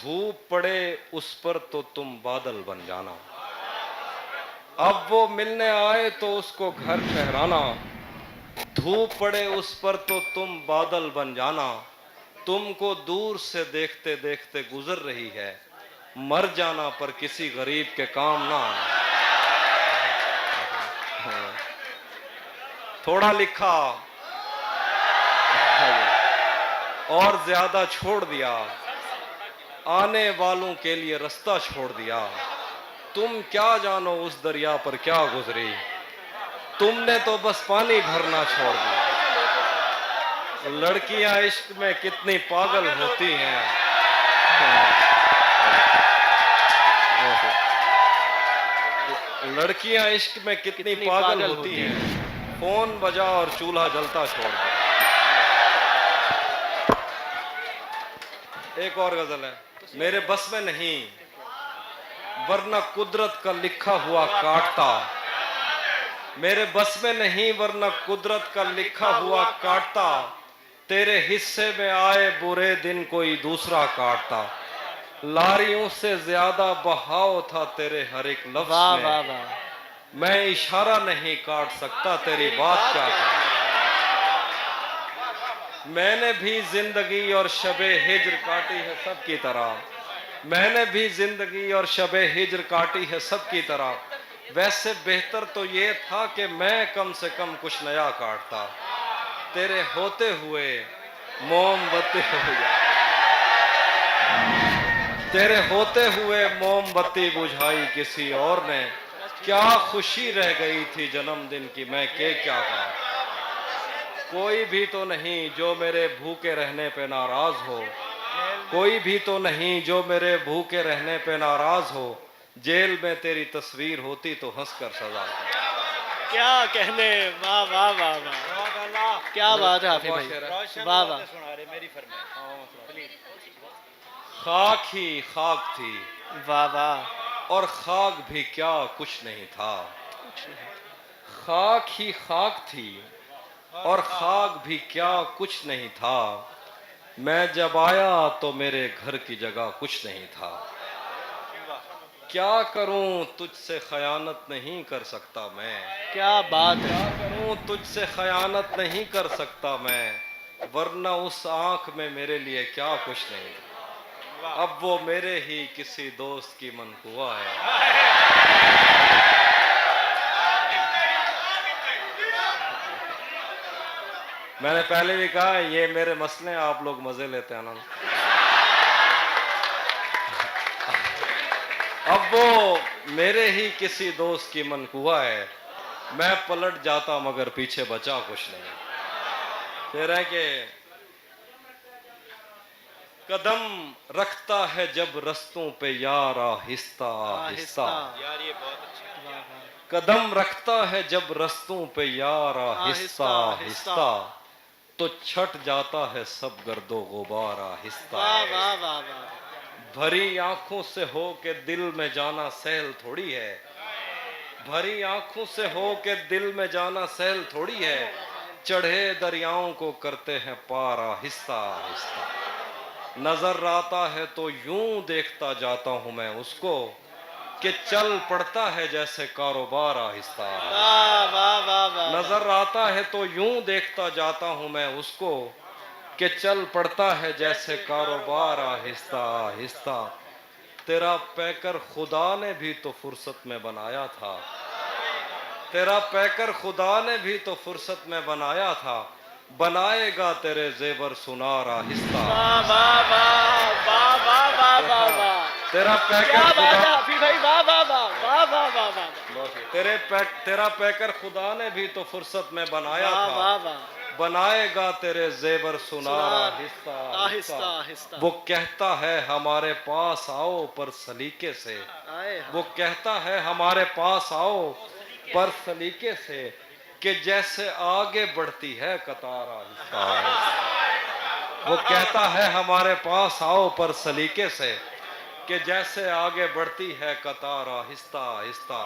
धूप पड़े उस पर तो तुम बादल बन जाना। अब वो मिलने आए तो उसको घर ठहराना। धूप पड़े उस पर तो तुम बादल बन जाना। तुमको दूर से देखते देखते गुजर रही है, मर जाना पर किसी गरीब के काम ना आना। थोड़ा लिखा और ज्यादा छोड़ दिया, आने वालों के लिए रास्ता छोड़ दिया। तुम क्या जानो उस दरिया पर क्या गुजरी, तुमने तो बस पानी भरना छोड़ दिया। लड़कियां इश्क में कितनी पागल होती हैं। लड़कियां इश्क में कितनी पागल होती हैं। फोन बजा और चूल्हा जलता छोड़ दिया। एक और गजल है। मेरे बस में नहीं वरना कुदरत का लिखा हुआ काटता। मेरे बस में नहीं वरना कुदरत का लिखा हुआ काटता। तेरे हिस्से में आए बुरे दिन कोई दूसरा काटता। लारियों से ज्यादा बहाव था तेरे हर एक लफ्ज में। वाह वाह। मैं इशारा नहीं काट सकता, तेरी बात क्या कहूं। मैंने भी जिंदगी और शबे हिज्र काटी है सबकी तरह। मैंने भी जिंदगी और शबे हिज्र काटी है सबकी तरह। वैसे बेहतर तो ये था कि मैं कम से कम कुछ नया काटता। तेरे होते हुए मोमबत्ती तेरे होते हुए मोमबत्ती बुझाई किसी और ने। क्या खुशी रह गई थी जन्मदिन की, मैं क्या कहा। कोई भी तो नहीं जो मेरे भूखे रहने पे नाराज हो। कोई भी तो नहीं जो मेरे भूखे रहने पे नाराज हो। जेल में तेरी तस्वीर होती तो हंसकर सजा। क्या कहने। वाह वाह वाह वाह, क्या बात है हाफिज भाई, वाह वाह। खाक ही खाक थी, वाह वाह। और खाक भी क्या कुछ नहीं था। खाक ही खाक थी और खाक भी क्या कुछ नहीं था। मैं जब आया तो मेरे घर की जगह कुछ नहीं था। क्या करूं तुझसे खयानत नहीं कर सकता मैं। क्या बात है। क्या करूं तुझसे खयानत नहीं कर सकता मैं। वरना उस आंख में मेरे लिए क्या कुछ नहीं। अब वो मेरे ही किसी दोस्त की मनकुआ है। मैंने पहले भी कहा ये मेरे मसले, आप लोग मजे लेते हैं ना। अब वो मेरे ही किसी दोस्त की मनकुआ है। मैं पलट जाता मगर पीछे बचा कुछ नहीं। कह रहे हैं कि कदम रखता है जब रस्तों पे यार आहिस्ता आहिस्ता। यार ये बहुत अच्छा। कदम रखता है जब रस्तों पे यार आहिस्ता आहिस्ता। तो छट जाता है सब गर्दो गुबार आहिस्ता। वाह वाह वाह वाह। भरी आंखों से हो के दिल में जाना सहल थोड़ी है। भरी आंखों से हो के दिल में जाना सहल थोड़ी है। चढ़े दरियाओं को करते हैं पार आहिस्ता आहिस्ता। नजर आता है तो यूं देखता जाता हूं मैं उसको कि चल पड़ता है जैसे कारोबार आहिस्ता। वाह वाह वाह वाह। नजर आता है तो यूं देखता जाता हूं मैं उसको कि चल पड़ता है जैसे कारोबार आहिस्ता आहिस्ता। तेरा पैकर खुदा ने भी तो फुर्सत में बनाया था। तेरा पैकर खुदा ने भी तो फुर्सत में बनाया था। बनाएगा तेरे जेवर सुनार आहिस्ता। वाह वाह वाह वाह वाह वाह वाह वाह। तेरा पैकर क्या बात है खुदा हाफिज भाई, वाह वाह वाह वाह वाह वाह वाह। तेरा पैकर खुदा ने भी तो फुर्सत में बनाया वाह था। वाह वाह। बनाएगा तेरे जेवर सुनार आहिस्ता आहिस्ता आहिस्ता। वो कहता है हमारे पास आओ पर सलीके से। वो कहता है हमारे पास आओ पर सलीके से कि जैसे आगे बढ़ती है कतार आहिस्ता आहिस्ता। वो कहता है हमारे पास आओ पर सलीके से कि जैसे आगे बढ़ती है कतार आहिस्ता आहिस्ता।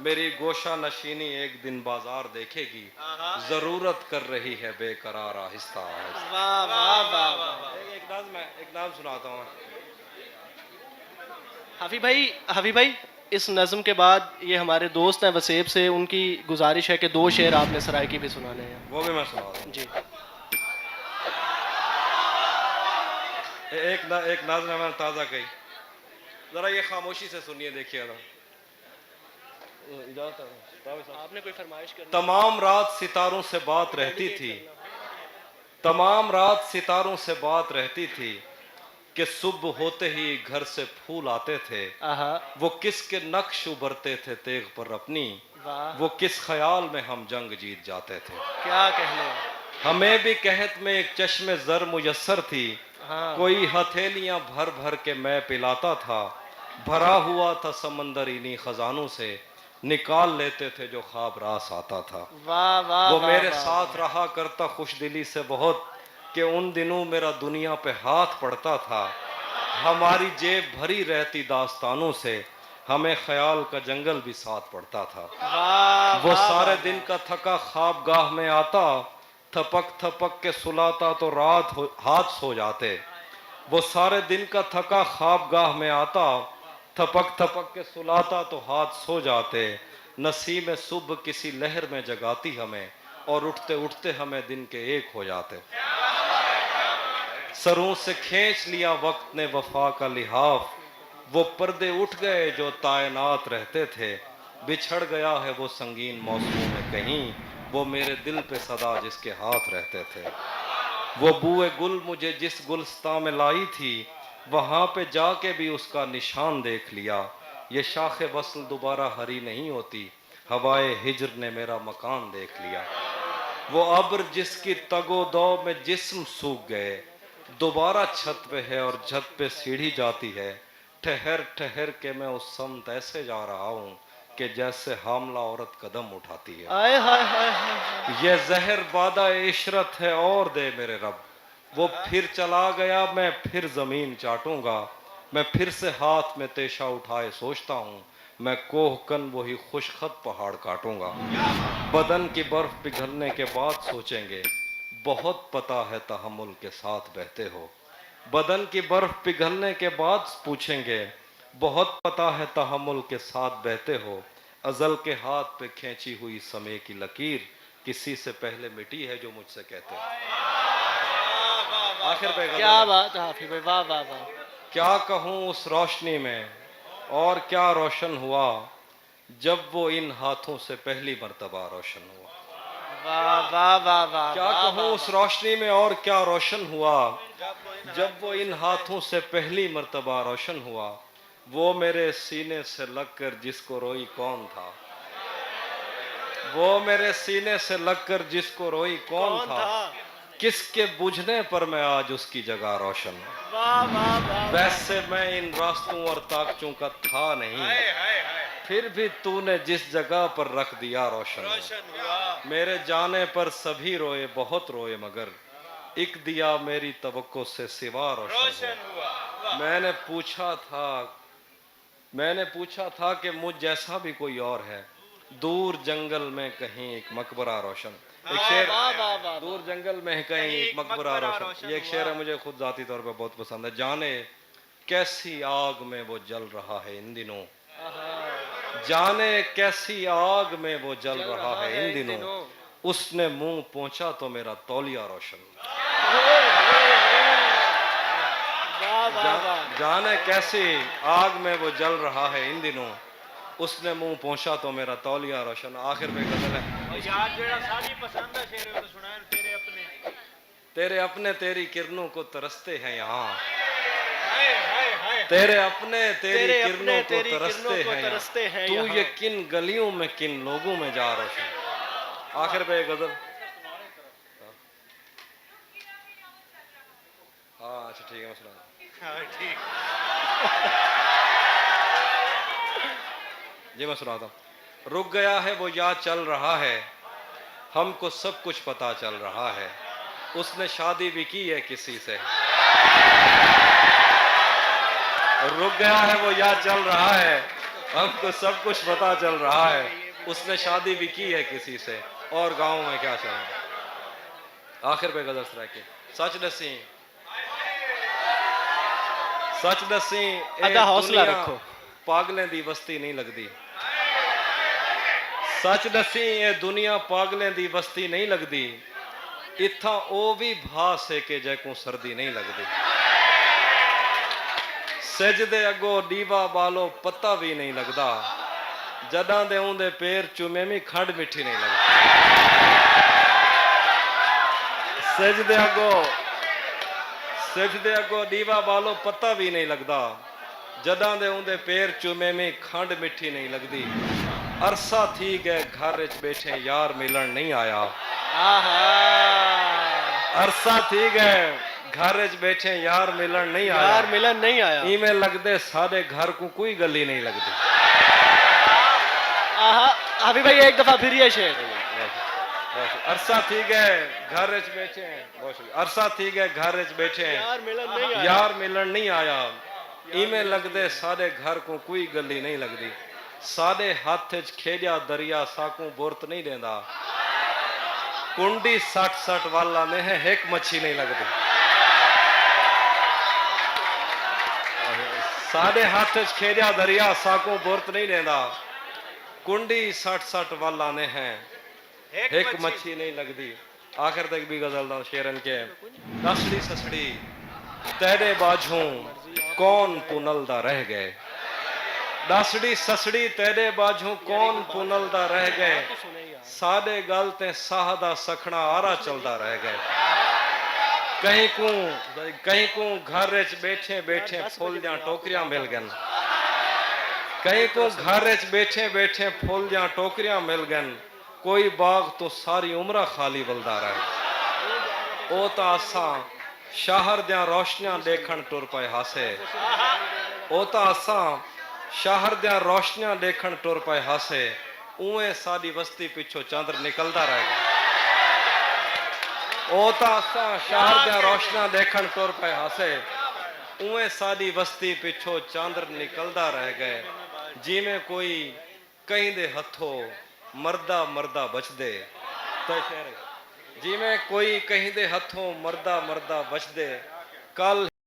मेरी गोशा नशीनी एक दिन बाजार देखेगी। जरूरत कर रही है बेकरार आहिस्ता आहिस्ता। वाह वाह वाह वाह। एक नाम सुनाता हूँ। हाफी भाई इस नज़म के बाद ये हमारे दोस्त हैं वसेब से, उनकी गुजारिश है कि 2 शेर आपने सराइकी भी सुनाने हैं। वो भी मैं सुना दूं जी। एक नाज़म है, मैंने ताज़ा कही, ज़रा ये खामोशी से सुनिए, देखिएगा। आपने कोई फरमाइश करनी? तमाम रात सितारों से बात रहती थी, तमाम रात सितारों से बात रहती थी कि सुबह होते ही घर से फूल आते थे। वो किसके नक्श उभरते थे तेग पर अपनी, वो किस ख्याल में हम जंग जीत जाते थे। क्या कहने। हमें भी कहत में एक चश्मे ज़र मुयस्सर थी, कोई हथेलियां भर भर के मैं पिलाता था। भरा हुआ था समंदर इन्हीं खजानों से, निकाल लेते थे जो ख्वाब रास आता था। वाह वाह वो वाह, मेरे वाह, साथ वाह। रहा करता खुश दिली से बहुत, कि उन दिनों मेरा दुनिया पे हाथ पड़ता था। हमारी जेब भरी रहती दास्तानों से, हमें ख्याल का जंगल भी साथ पड़ता था। वो सारे दिन का थका ख्वाबगाह में आता, थपक थपक के सुलाता तो हाथ सो जाते। वो सारे दिन का थका ख्वाबगाह में आता, थपक थपक के सुलाता तो हाथ सो जाते। नसीम सुबह किसी लहर में जगाती हमें, और उठते उठते हमें दिन के एक हो जाते। सरों से खींच लिया वक्त ने वफा का लिहाफ, वो पर्दे उठ गए जो तायनात रहते थे। बिछड़ गया है वो संगीन मौसमों में कहीं, वो मेरे दिल पे सदा जिसके हाथ रहते थे। वो बूए गुल मुझे जिस गुलस्तां में लाई थी, वहां पे जाके भी उसका निशान देख लिया। ये शाखे वसल दोबारा हरी नहीं होती, हवाए हिजर ने मेरा मकान देख लिया। वो अब्र जिसकी तगो दो में जिस्म सूख गए, दोबारा छत पे है और छत पे सीढ़ी जाती है। ठहर ठहर के मैं उस समत ऐसे जा रहा हूँ कि जैसे हामला औरत कदम उठाती है। आए हाय हाय हाय। ये जहर बादा इशरत है और दे मेरे रब। वो फिर चला गया, मैं फिर जमीन चाटूंगा। मैं फिर से हाथ में तेशा उठाए सोचता हूँ, मैं कोहकन वही खुशखत पहाड़ काटूंगा। बदन की बर्फ पिघलने के बाद सोचेंगे, बहुत पता है तहम्मुल के साथ बहते हो। बदन की बर्फ पिघलने के बाद पूछेंगे, बहुत पता है तहम्मुल के साथ बहते हो। अजल के हाथ पे खींची हुई समय की लकीर किसी से पहले मिटी है जो मुझसे कहते हैं। आखिर पे क्या बात है हाफिज भाई, वाह वाह वाह। क्या कहूँ उस रोशनी में, और क्या रोशन हुआ जब वो इन हाथों से पहली मर्तबा रोशन हुआ। वाह वाह वाह वाह। क्या कहूँ उस रोशनी में, और क्या रोशन हुआ जब वो इन हाथों से पहली मर्तबा रोशन हुआ। वो मेरे सीने से लगकर जिसको रोई कौन था, वो मेरे सीने से लगकर जिसको रोई कौन था। किसके बुझने पर मैं आज उसकी जगह रोशन हूँ। वाह वाह वाह। वैसे मैं इन रास्तों और ताकचों का था नहीं, फिर भी तूने जिस जगह पर रख दिया रोशन हुआ। मेरे जाने पर सभी रोए, बहुत रोए, मगर एक दिया मेरी तवक्को से सिवा रोशन हुआ। मैंने पूछा था कि मुझ जैसा भी कोई और है। दूर जंगल में कहीं एक मकबरा रोशन। एक शेर, दूर जंगल में कहीं एक मकबरा रोशन, ये एक शेर है, मुझे खुद जाती तौर पर बहुत पसंद है। जाने कैसी आग में वो जल रहा है इन दिनों, जाने कैसी आग में वो जल रहा है इन दिनों। उसने मुंह पहुंचा तो मेरा तौलिया रोशन। जाने कैसी आग में वो जल रहा है इन दिनों, उसने मुंह पहुंचा तो मेरा तौलिया रोशन। आखिर में गजल है, तेरे अपने तेरी किरणों को तरसते हैं यहाँ, तेरे अपने तेरी किरणों को तरसते हैं तू ये किन गलियों में किन लोगों में जा रोशन। आखिर पे गजल, हाँ अच्छा ठीक है, मसला जी मैं सुनाता हूँ। रुक गया है वो याद चल रहा है, हमको सब कुछ पता चल रहा है। उसने शादी भी की है किसी से। रुक गया है वो याद चल रहा है, हमको सब कुछ पता चल रहा है। उसने शादी भी की है किसी से, और गांव में क्या चल। आखिर पे गजल सुना के, सच दसी हौसला रखो। पागलें दी वस्ती नहीं लगदी। सच दसी ये दुनिया पागलें दी वस्ती नहीं लगदी। इत्था ओ भी भास है कि जैको सर्दी नहीं लगदी। सजदे अगो दीवा बालो पत्ता भी नहीं लगदा। जदां दे उंदे पैर चुमे में खंड मिठी नहीं लगदी। सजदे अगो दीवा बालो पत्ता भी नहीं लगदा। जदां दे उंदे पैर चुमे में खंड मिठी नहीं लगदी। अरसा थी गए घर च बैठे यार मिलन नहीं आया। अरसा थी गए घर च बैठे यार मिलन नहीं आया। यार मिलन नहीं आया। इवें लगदे सारे घर को कोई गली नहीं लगदी। अभी भाई एक दफा फिर ये शेर। अरसा थी गए घर च बैठे। अरसा थी गए घर च बैठे यार मिलन नहीं आया। यार मिलन नहीं आया। इवें लगदे सारे घर को कोई गली नहीं लगदी। साडे हाथ च खेजा दरिया साकू बुरत नहीं देंदा। कुंडी सट सट वाला ने है एक मच्छी नहीं लगदी। साडे हाथ च खेजा दरिया साकू बुरत नहीं देंदा। कुंडी सट सट वाला ने है एक मच्छी नहीं लगदी। आखिर तक भी गजल दा शेरन के दसड़ी ससड़ी तेरे बाजू कौन पुनलदा रह गए। दसड़ी ससड़ी तेरे बाजू कौन पुनलदा रह गए। साडे गल ते साह दा सखना आरा चलदा रह गए। कहीं को घर च बैठे बैठे फुल जा टोकरियां मिल गन। कहीं को घर च बैठे बैठे फुल जा टोकरियां मिल गन। कोई बाग तो सारी उम्र खाली बलदा रहे। ओ ता असा शहर दियां रोशनियां देखण टुर पे हासे। ओ ता असा शहर दियां रोशनियां देखण टुर पे हासे। उवें साडी बस्ती पिछो चंद्र निकलदा रहेगा। ओ ता असा शहर दियां रोशनियां देखण टुर पे हासे। उवें साडी बस्ती पिछो चंद्र निकलदा रह गए। जिवें कोई कहीं दे हथों मरदा मरदा बचदे। जिवें कोई कहीं दे हथों मरदा मरदा बचदे। कल